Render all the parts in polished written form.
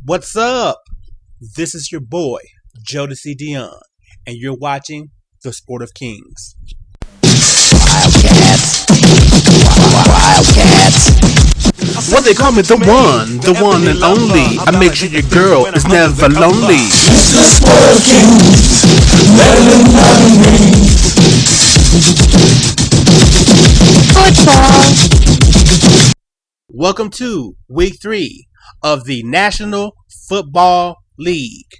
What's up? This is your boy, Jodecideion, and you're watching The Sport of Kings. Wildcats. Well, they call me the one and only. I make sure your girl is never lonely. It's the Sport of Kings. Better than me. Football. Welcome to Week 3 of the National Football League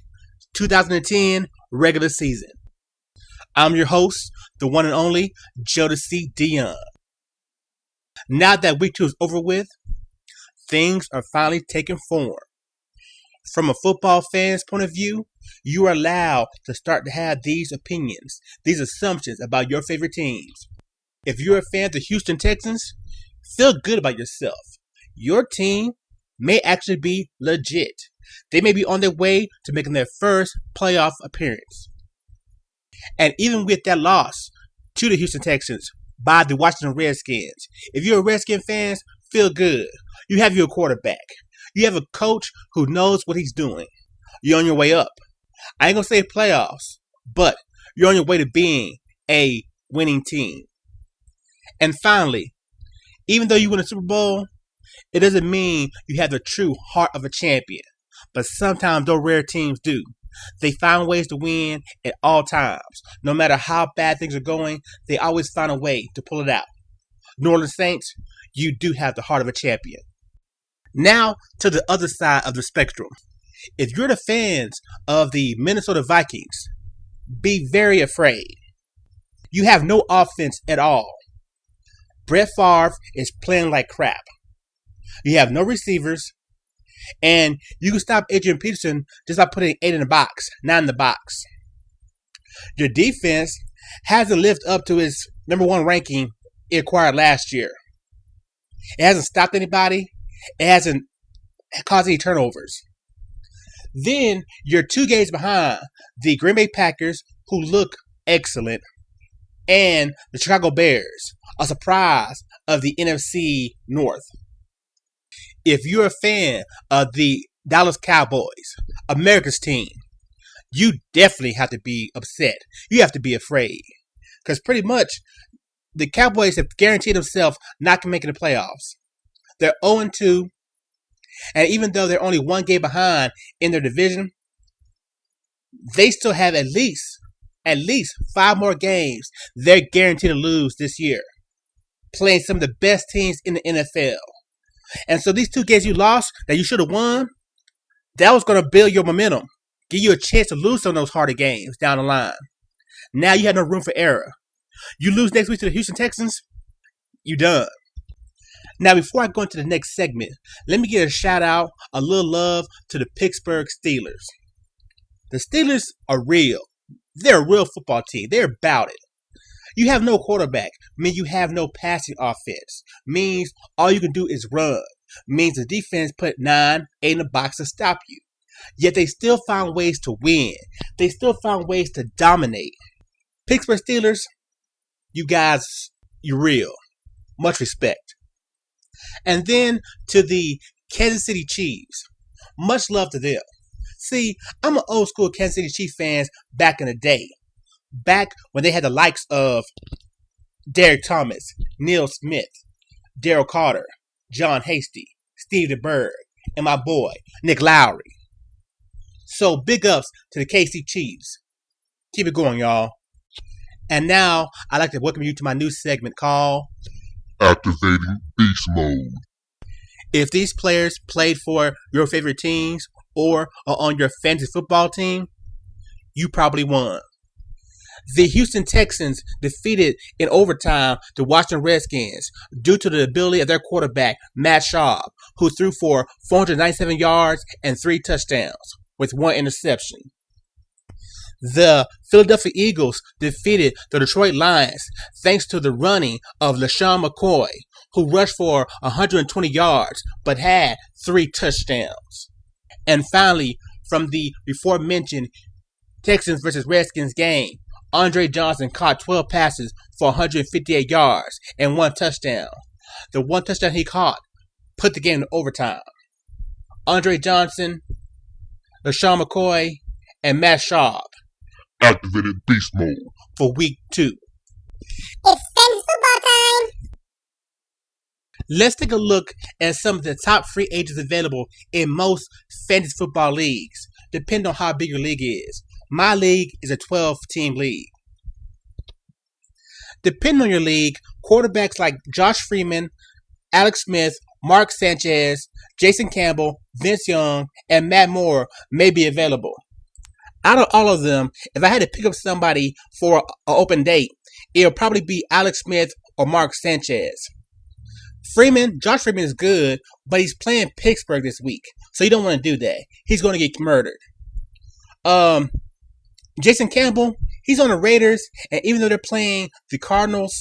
2010 regular season. I'm your host, the one and only Jodecideion. Now that Week 2 is over with, things are finally taking form. From a football fan's point of view, you are allowed to start to have these opinions, these assumptions about your favorite teams. If you're a fan of the Houston Texans, feel good about yourself. Your team may actually be legit. They may be on their way to making their first playoff appearance. And even with that loss to the Houston Texans by the Washington Redskins, if you're a Redskin fan, feel good. You have your quarterback. You have a coach who knows what he's doing. You're on your way up. I ain't going to say playoffs, but you're on your way to being a winning team. And finally, even though you win a Super Bowl, it doesn't mean you have the true heart of a champion. But sometimes those rare teams do. They find ways to win at all times. No matter how bad things are going, they always find a way to pull it out. New Orleans Saints, you do have the heart of a champion. Now to the other side of the spectrum. If you're the fans of the Minnesota Vikings, be very afraid. You have no offense at all. Brett Favre is playing like crap. You have no receivers, and you can stop Adrian Peterson just by putting 8 in the box, 9 in the box. Your defense hasn't lived up to its number 1 ranking it acquired last year. It hasn't stopped anybody. It hasn't caused any turnovers. Then you're 2 games behind the Green Bay Packers, who look excellent, and the Chicago Bears, a surprise of the NFC North. If you're a fan of the Dallas Cowboys, America's team, you definitely have to be upset. You have to be afraid. Because pretty much, the Cowboys have guaranteed themselves not to make the playoffs. They're 0-2, and even though they're only 1 game behind in their division, they still have at least 5 more games they're guaranteed to lose this year, playing some of the best teams in the NFL. And so these 2 games you lost that you should have won, that was going to build your momentum, give you a chance to lose some of those harder games down the line. Now you have no room for error. You lose next week to the Houston Texans, you done. Now, before I go into the next segment, let me give a shout out, a little love to the Pittsburgh Steelers. The Steelers are real. They're a real football team. They're about it. You have no quarterback, means you have no passing offense, means all you can do is run, means the defense put 9, 8 in the box to stop you. Yet they still found ways to win. They still found ways to dominate. Pittsburgh Steelers, you guys, you're real. Much respect. And then to the Kansas City Chiefs, much love to them. See, I'm an old school Kansas City Chiefs fan back in the day. Back when they had the likes of Derek Thomas, Neil Smith, Daryl Carter, John Hasty, Steve DeBerg, and my boy, Nick Lowry. So big ups to the KC Chiefs. Keep it going, y'all. And now, I'd like to welcome you to my new segment called Activating Beast Mode. If these players played for your favorite teams or are on your fantasy football team, you probably won. The Houston Texans defeated in overtime the Washington Redskins due to the ability of their quarterback, Matt Schaub, who threw for 497 yards and 3 touchdowns with 1 interception. The Philadelphia Eagles defeated the Detroit Lions thanks to the running of LaShawn McCoy, who rushed for 120 yards but had 3 touchdowns. And finally, from the before mentioned Texans versus Redskins game, Andre Johnson caught 12 passes for 158 yards and 1 touchdown. The 1 touchdown he caught put the game to overtime. Andre Johnson, LaShawn McCoy, and Matt Schaub Activated beast mode. for week 2. It's fantasy football time. Let's take a look at some of the top free agents available in most fantasy football leagues, depending on how big your league is. My league is a 12-team league. Depending on your league, quarterbacks like Josh Freeman, Alex Smith, Mark Sanchez, Jason Campbell, Vince Young, and Matt Moore may be available. Out of all of them, if I had to pick up somebody for an open date, it'll probably be Alex Smith or Mark Sanchez. Josh Freeman is good, but he's playing Pittsburgh this week, so you don't want to do that. He's going to get murdered. Jason Campbell, he's on the Raiders, and even though they're playing the Cardinals,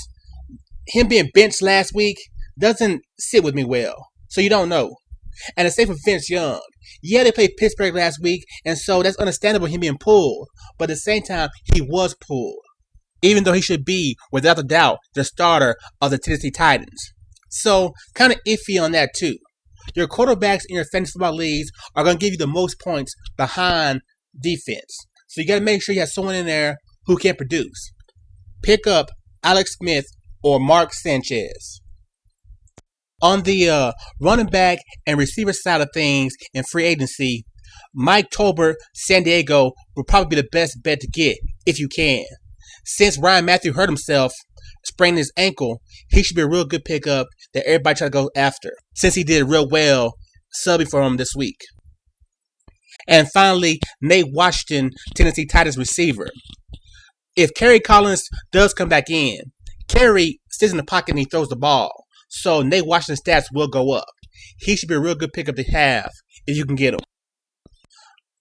him being benched last week doesn't sit with me well, so you don't know. And the same for Vince Young. Yeah, they played Pittsburgh last week, and so that's understandable him being pulled, but at the same time, he was pulled, even though he should be, without a doubt, the starter of the Tennessee Titans. So, kind of iffy on that too. Your quarterbacks in your fantasy football leagues are going to give you the most points behind defense. So you got to make sure you have someone in there who can produce. Pick up Alex Smith or Mark Sanchez. On the running back and receiver side of things in free agency, Mike Tolbert, San Diego, will probably be the best bet to get if you can. Since Ryan Matthew hurt himself, sprained his ankle, he should be a real good pickup that everybody try to go after, since he did real well subbing for him this week. And finally, Nate Washington, Tennessee Titans receiver. If Kerry Collins does come back in, Kerry sits in the pocket and he throws the ball, so Nate Washington's stats will go up. He should be a real good pickup to have if you can get him.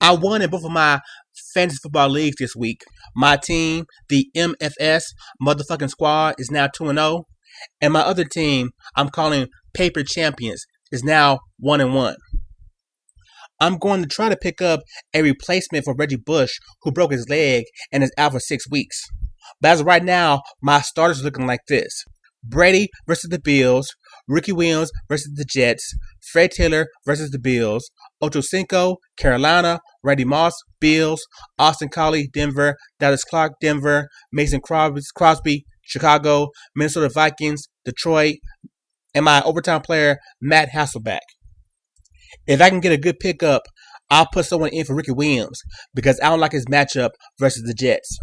I won in both of my fantasy football leagues this week. My team, the MFS motherfucking squad, is now 2-0. And my other team, I'm calling Paper Champions, is now 1-1. I'm going to try to pick up a replacement for Reggie Bush, who broke his leg and is out for 6 weeks. But as of right now, my starters are looking like this. Brady versus the Bills, Ricky Williams versus the Jets, Fred Taylor versus the Bills, Ocho Cinco, Carolina, Randy Moss, Bills, Austin Collie, Denver, Dallas Clark, Denver, Mason Crosby, Chicago, Minnesota Vikings, Detroit, and my overtime player, Matt Hasselbeck. If I can get a good pickup, I'll put someone in for Ricky Williams because I don't like his matchup versus the Jets.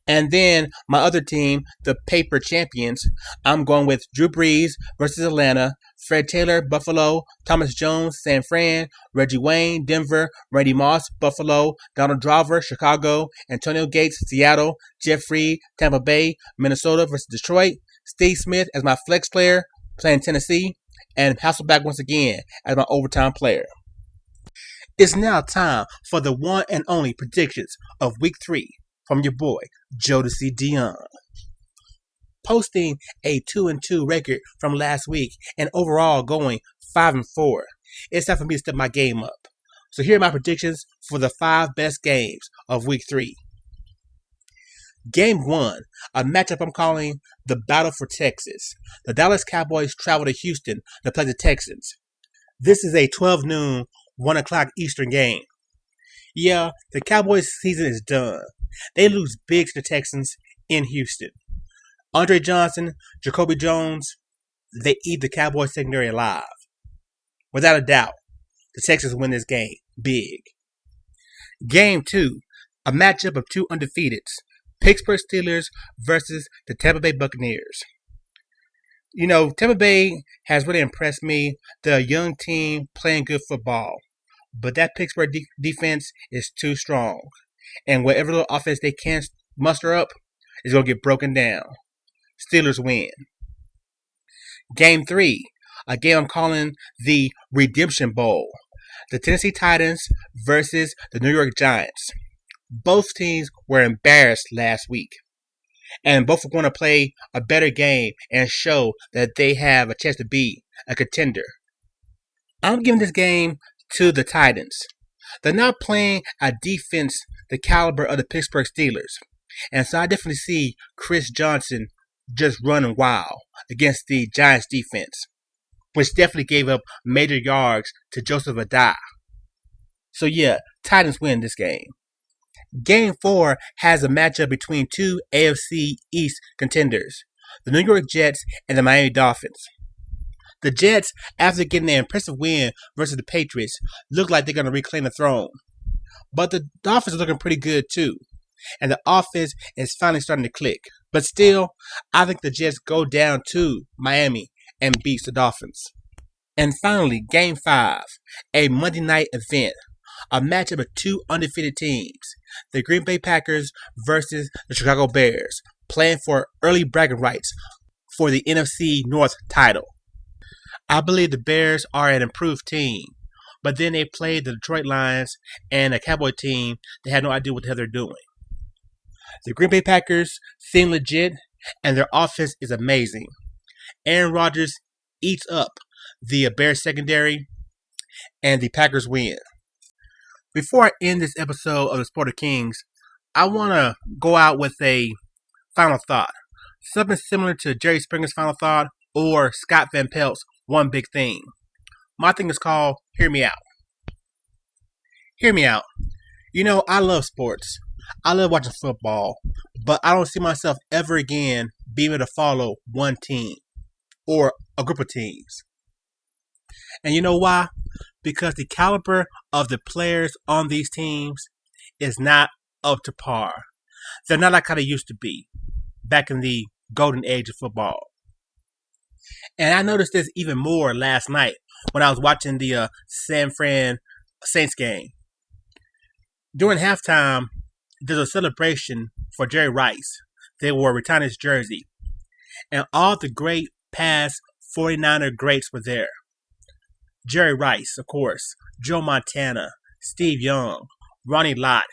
And then my other team, the Paper Champions, I'm going with Drew Brees versus Atlanta, Fred Taylor, Buffalo, Thomas Jones, San Fran, Reggie Wayne, Denver, Randy Moss, Buffalo, Donald Driver, Chicago, Antonio Gates, Seattle, Jeff Reed, Tampa Bay, Minnesota versus Detroit, Steve Smith as my flex player, playing Tennessee, and Hasselbeck once again as my overtime player. It's now time for the one and only predictions of Week 3 from your boy, Jodecideion. Posting a 2-2 record from last week and overall going 5-4. It's time for me to step my game up. So here are my predictions for the 5 best games of Week 3. Game 1, a matchup I'm calling the Battle for Texas. The Dallas Cowboys travel to Houston to play the Texans. This is a 12 noon, 1 o'clock Eastern game. Yeah, the Cowboys season is done. They lose big to the Texans in Houston. Andre Johnson, Jacoby Jones, they eat the Cowboys secondary alive. Without a doubt, the Texans win this game big. Game 2, a matchup of 2 undefeateds. Pittsburgh Steelers versus the Tampa Bay Buccaneers. You know, Tampa Bay has really impressed me. They're a young team playing good football. But that Pittsburgh defense is too strong. And whatever little offense they can muster up is going to get broken down. Steelers win. Game 3, a game I'm calling the Redemption Bowl. The Tennessee Titans versus the New York Giants. Both teams were embarrassed last week. And both are going to play a better game and show that they have a chance to be a contender. I'm giving this game to the Titans. They're not playing a defense the caliber of the Pittsburgh Steelers. And so I definitely see Chris Johnson just running wild against the Giants defense, which definitely gave up major yards to Joseph Adai. So yeah, Titans win this game. Game 4 has a matchup between two AFC East contenders, the New York Jets and the Miami Dolphins. The Jets, after getting an impressive win versus the Patriots, look like they're going to reclaim the throne. But the Dolphins are looking pretty good too, and the offense is finally starting to click. But still, I think the Jets go down to Miami and beats the Dolphins. And finally, Game 5, a Monday night event, a matchup of two undefeated teams, the Green Bay Packers versus the Chicago Bears, playing for early bragging rights for the NFC North title. I believe the Bears are an improved team, but then they played the Detroit Lions and a Cowboy team that had no idea what the hell they're doing. The Green Bay Packers seem legit, and their offense is amazing. Aaron Rodgers eats up the Bears secondary, and the Packers win. Before I end this episode of the Sport of Kings, I want to go out with a final thought. Something similar to Jerry Springer's final thought or Scott Van Pelt's One Big Thing. My thing is called Hear Me Out. Hear me out. You know, I love sports. I love watching football, but I don't see myself ever again being able to follow one team or a group of teams. And you know why? Because the caliber of the players on these teams is not up to par. They're not like how they used to be back in the golden age of football. And I noticed this even more last night when I was watching the San Fran Saints game. During halftime, there's a celebration for Jerry Rice. They were retiring his jersey. And all the great past 49er greats were there. Jerry Rice, of course, Joe Montana, Steve Young, Ronnie Lott,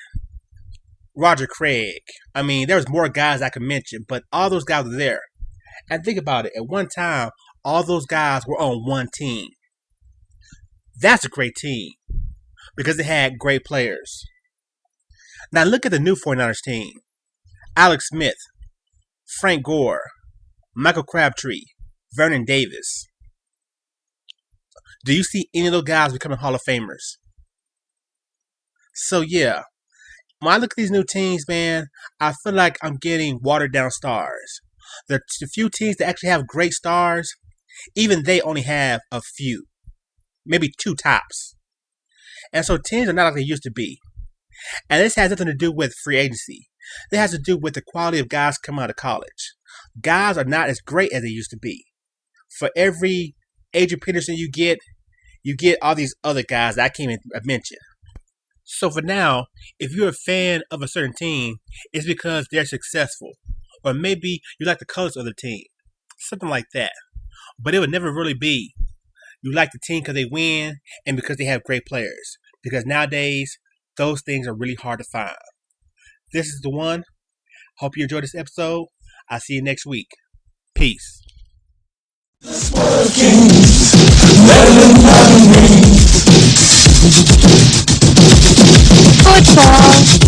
Roger Craig. I mean, there was more guys I could mention, but all those guys were there. And think about it. At one time, all those guys were on one team. That's a great team because they had great players. Now look at the new 49ers team. Alex Smith, Frank Gore, Michael Crabtree, Vernon Davis. Do you see any of those guys becoming Hall of Famers? So yeah, when I look at these new teams, man, I feel like I'm getting watered down stars. The few teams that actually have great stars, even they only have a few. Maybe two tops. And so teams are not like they used to be. And this has nothing to do with free agency. It has to do with the quality of guys coming out of college. Guys are not as great as they used to be. For every Adrian Peterson you get all these other guys that I can't even mention. So for now, if you're a fan of a certain team, it's because they're successful. Or maybe you like the colors of the team. Something like that. But it would never really be you like the team because they win and because they have great players. Because nowadays, those things are really hard to find. This is the one. Hope you enjoyed this episode. I'll see you next week. Peace. Football.